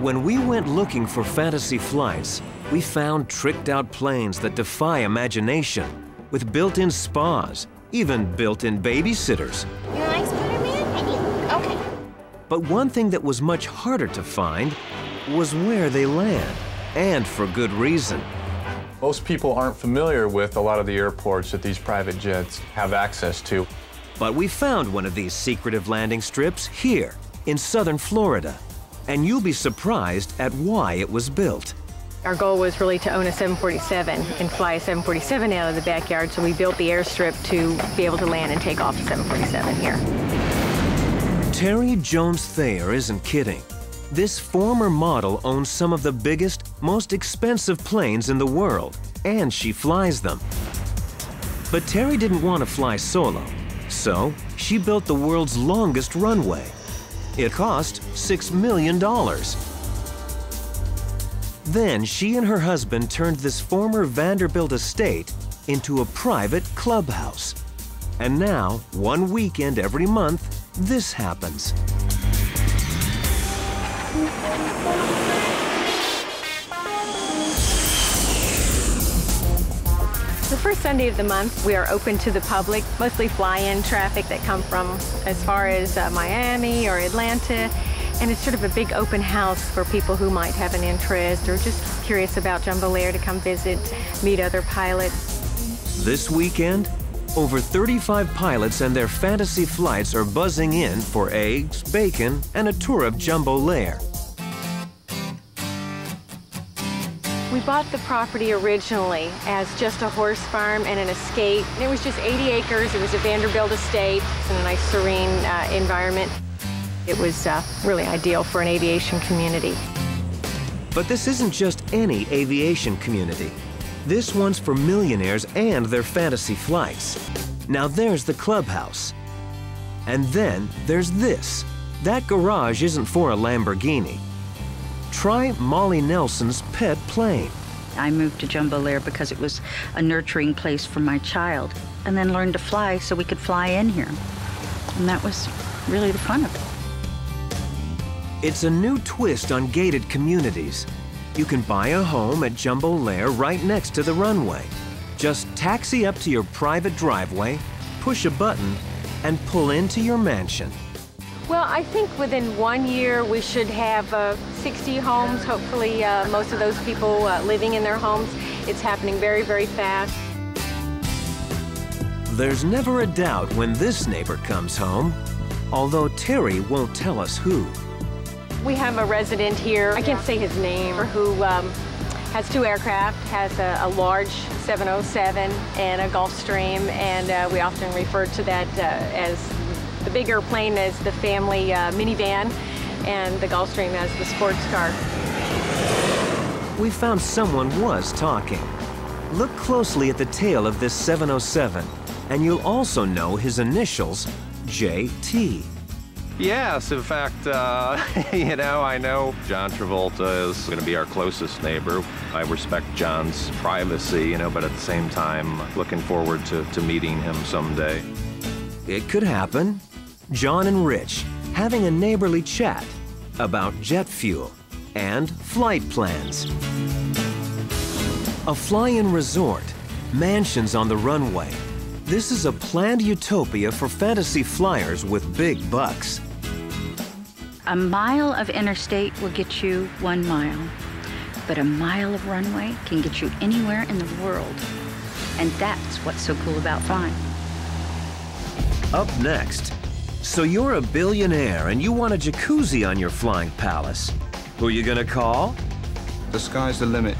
when we went looking for fantasy flights, we found tricked-out planes that defy imagination, with built-in spas, even built-in babysitters. You like Spider-Man? I do. Okay. But one thing that was much harder to find was where they land, and for good reason. Most people aren't familiar with a lot of the airports that these private jets have access to. But we found one of these secretive landing strips here in southern Florida, and you'll be surprised at why it was built. Our goal was really to own a 747 and fly a 747 out of the backyard, so we built the airstrip to be able to land and take off the 747 here. Terry Jones-Thayer isn't kidding. This former model owns some of the biggest, most expensive planes in the world, and she flies them. But Terry didn't want to fly solo, so she built the world's longest runway. It cost $6 million. Then she and her husband turned this former Vanderbilt estate into a private clubhouse. And now, one weekend every month, this happens. The first Sunday of the month, we are open to the public, mostly fly-in traffic that come from as far as Miami or Atlanta. And it's sort of a big open house for people who might have an interest or just curious about Jumbolair to come visit, meet other pilots. This weekend, over 35 pilots and their fantasy flights are buzzing in for eggs, bacon, and a tour of Jumbolair. We bought the property originally as just a horse farm and an escape. It was just 80 acres. It was a Vanderbilt estate. It's in a nice, serene environment. It was really ideal for an aviation community. But this isn't just any aviation community. This one's for millionaires and their fantasy flights. Now there's the clubhouse. And then there's this. That garage isn't for a Lamborghini. Try Molly Nelson's pet plane. I moved to Jumbolair because it was a nurturing place for my child, and then learned to fly so we could fly in here. And that was really the fun of it. It's a new twist on gated communities. You can buy a home at Jumbolair right next to the runway. Just taxi up to your private driveway, push a button, and pull into your mansion. Well, I think within 1 year we should have 60 homes, hopefully most of those people living in their homes. It's happening very, very fast. There's never a doubt when this neighbor comes home, although Terry won't tell us who. We have a resident here, I can't say his name, who has 2 aircraft, has a large 707 and a Gulfstream, and we often refer to that as the bigger plane as the family minivan, and the Gulfstream as the sports car. We found someone was talking. Look closely at the tail of this 707, and you'll also know his initials, JT. Yes, in fact, you know, I know John Travolta is going to be our closest neighbor. I respect John's privacy, you know, but at the same time, looking forward to meeting him someday. It could happen. John and Rich having a neighborly chat about jet fuel and flight plans. A fly-in resort, mansions on the runway. This is a planned utopia for fantasy flyers with big bucks. A mile of interstate will get you 1 mile, but a mile of runway can get you anywhere in the world. And that's what's so cool about flying. Up next, so you're a billionaire and you want a jacuzzi on your flying palace. Who you gonna call? The sky's the limit.